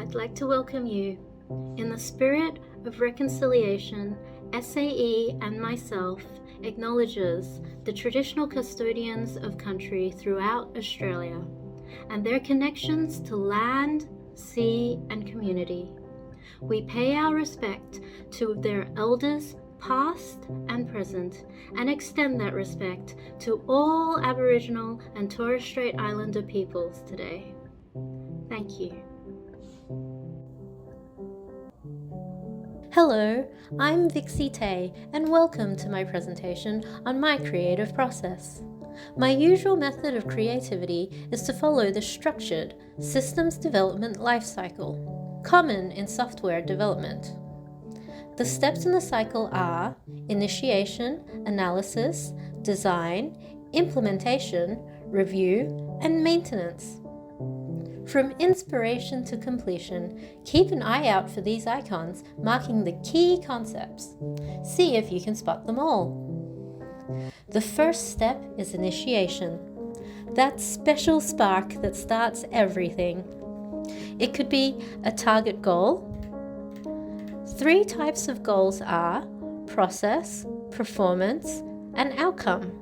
I'd like to welcome you. In the spirit of reconciliation, SAE and myself acknowledges the traditional custodians of country throughout Australia and their connections to land, sea, and community. We pay our respect to their elders, past and present, and extend that respect to all Aboriginal and Torres Strait Islander peoples today. Thank you. Hello, I'm Vixey Teh, and welcome to my presentation on my creative process. My usual method of creativity is to follow the structured systems development lifecycle, common in software development. The steps in the cycle are initiation, analysis, design, implementation, review, and maintenance. From inspiration to completion, keep an eye out for these icons marking the key concepts. See if you can spot them all. The first step is initiation. That special spark that starts everything. It could be a target goal. 3 types of goals are process, performance, and outcome.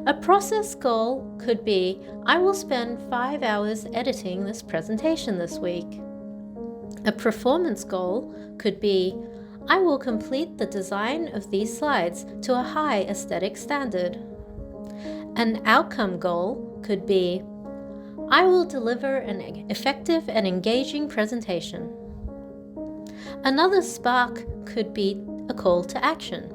A process goal could be, I will spend 5 hours editing this presentation this week. A performance goal could be, I will complete the design of these slides to a high aesthetic standard. An outcome goal could be, I will deliver an effective and engaging presentation. Another spark could be a call to action,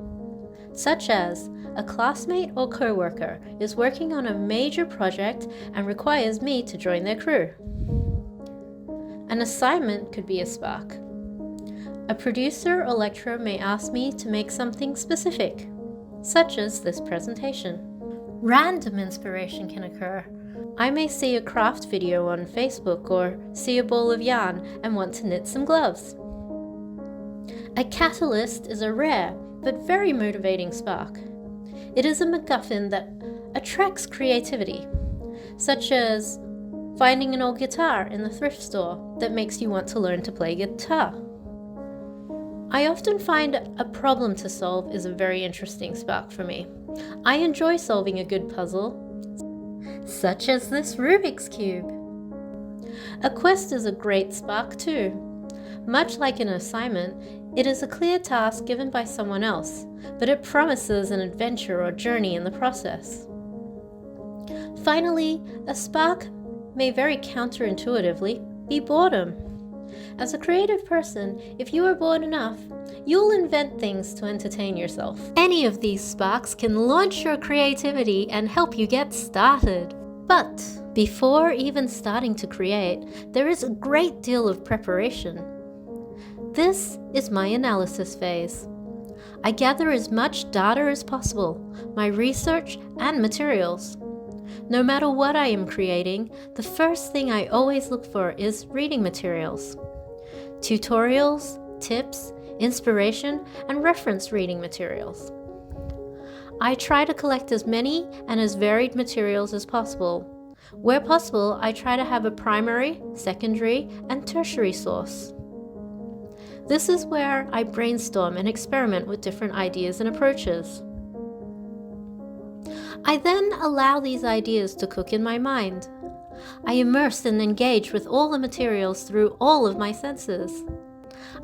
such as a classmate or coworker is working on a major project and requires me to join their crew. An assignment could be a spark. A producer or lecturer may ask me to make something specific, such as this presentation. Random inspiration can occur. I may see a craft video on Facebook or see a ball of yarn and want to knit some gloves. A catalyst is a rare but very motivating spark. It is a MacGuffin that attracts creativity, such as finding an old guitar in the thrift store that makes you want to learn to play guitar. I often find a problem to solve is a very interesting spark for me. I enjoy solving a good puzzle, such as this Rubik's Cube. A quest is a great spark too. Much like an assignment, it is a clear task given by someone else, but it promises an adventure or journey in the process. Finally, a spark may very counterintuitively be boredom. As a creative person, if you are bored enough, you'll invent things to entertain yourself. Any of these sparks can launch your creativity and help you get started. But before even starting to create, there is a great deal of preparation. This is my analysis phase. I gather as much data as possible, my research and materials. No matter what I am creating, the first thing I always look for is reading materials. Tutorials, tips, inspiration, and reference reading materials. I try to collect as many and as varied materials as possible. Where possible, I try to have a primary, secondary, and tertiary source. This is where I brainstorm and experiment with different ideas and approaches. I then allow these ideas to cook in my mind. I immerse and engage with all the materials through all of my senses.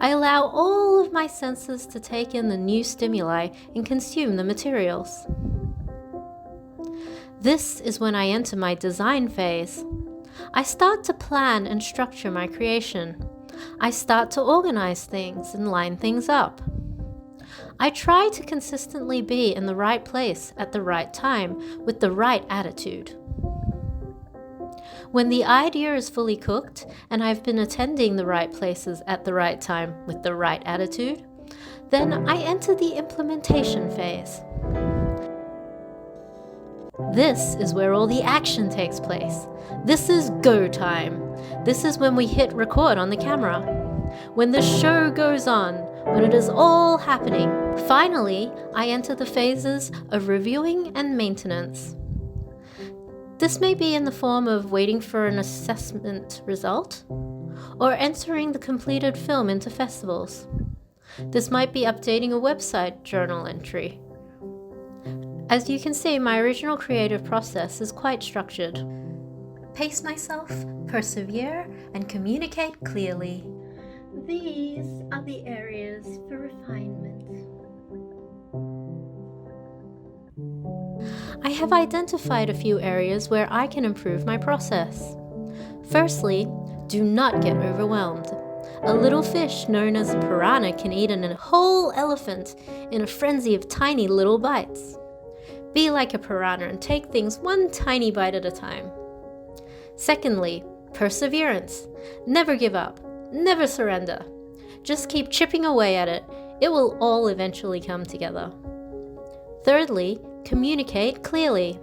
I allow all of my senses to take in the new stimuli and consume the materials. This is when I enter my design phase. I start to plan and structure my creation. I start to organize things and line things up. I try to consistently be in the right place at the right time with the right attitude. When the idea is fully cooked and I've been attending the right places at the right time with the right attitude, then I enter the implementation phase. This is where all the action takes place. This is go time. This is when we hit record on the camera. When the show goes on, when it is all happening. Finally, I enter the phases of reviewing and maintenance. This may be in the form of waiting for an assessment result, or entering the completed film into festivals. This might be updating a website journal entry. As you can see, my original creative process is quite structured. Pace myself, persevere, and communicate clearly. These are the areas for refinement. I have identified a few areas where I can improve my process. Firstly, do not get overwhelmed. A little fish known as a piranha can eat a whole elephant in a frenzy of tiny little bites. Be like a piranha and take things one tiny bite at a time. Secondly, perseverance. Never give up. Never surrender. Just keep chipping away at it. It will all eventually come together. Thirdly, communicate clearly.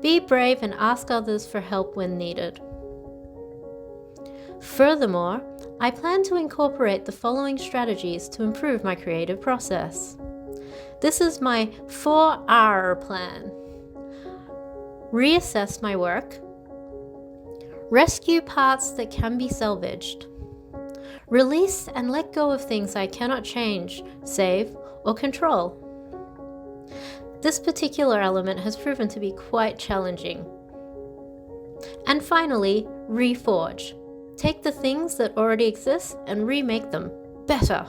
Be brave and ask others for help when needed. Furthermore, I plan to incorporate the following strategies to improve my creative process. This is my 4R plan. Reassess my work. Rescue parts that can be salvaged. Release and let go of things I cannot change, save, or control. This particular element has proven to be quite challenging. And finally, reforge. Take the things that already exist and remake them better.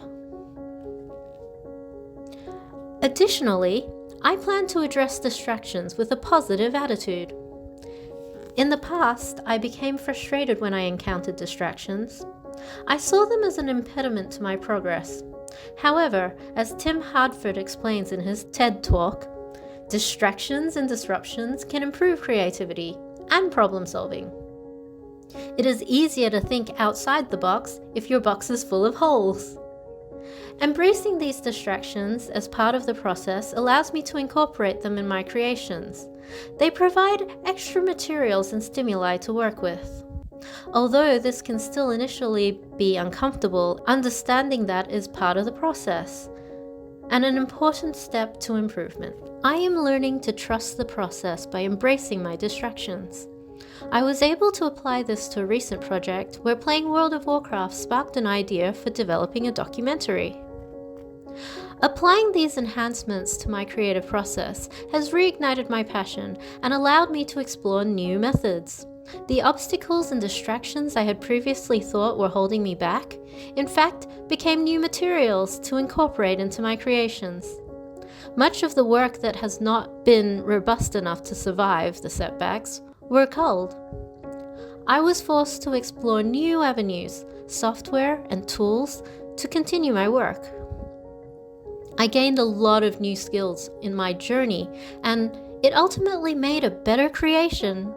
Additionally, I plan to address distractions with a positive attitude. In the past, I became frustrated when I encountered distractions. I saw them as an impediment to my progress. However, as Tim Hartford explains in his TED Talk, distractions and disruptions can improve creativity and problem solving. It is easier to think outside the box if your box is full of holes. Embracing these distractions as part of the process allows me to incorporate them in my creations. They provide extra materials and stimuli to work with. Although this can still initially be uncomfortable, understanding that is part of the process and an important step to improvement. I am learning to trust the process by embracing my distractions. I was able to apply this to a recent project where playing World of Warcraft sparked an idea for developing a documentary. Applying these enhancements to my creative process has reignited my passion and allowed me to explore new methods. The obstacles and distractions I had previously thought were holding me back, in fact, became new materials to incorporate into my creations. Much of the work that has not been robust enough to survive the setbacks were culled. I was forced to explore new avenues, software, and tools to continue my work. I gained a lot of new skills in my journey, and it ultimately made a better creation.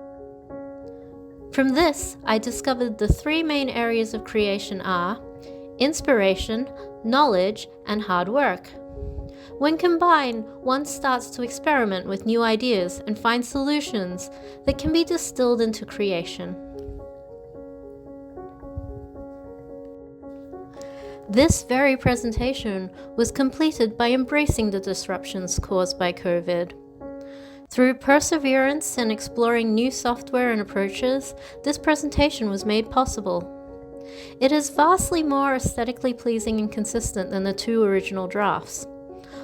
From this, I discovered the three main areas of creation are inspiration, knowledge, and hard work. When combined, one starts to experiment with new ideas and find solutions that can be distilled into creation. This very presentation was completed by embracing the disruptions caused by COVID. Through perseverance and exploring new software and approaches, this presentation was made possible. It is vastly more aesthetically pleasing and consistent than the two original drafts.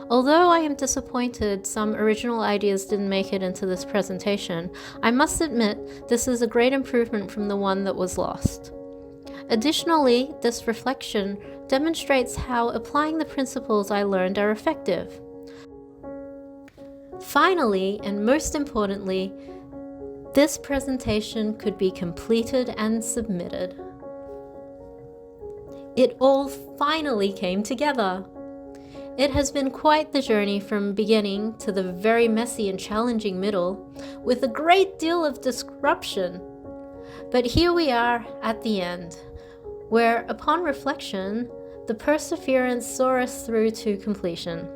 Although I am disappointed some original ideas didn't make it into this presentation, I must admit this is a great improvement from the one that was lost. Additionally, this reflection demonstrates how applying the principles I learned are effective. Finally, and most importantly, this presentation could be completed and submitted. It all finally came together. It has been quite the journey from beginning to the very messy and challenging middle, with a great deal of disruption. But here we are at the end, where, upon reflection, the perseverance saw us through to completion.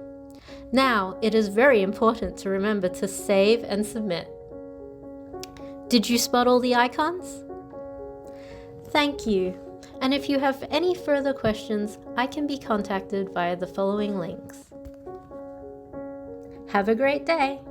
Now, it is very important to remember to save and submit. Did you spot all the icons? Thank you. And if you have any further questions, I can be contacted via the following links. Have a great day!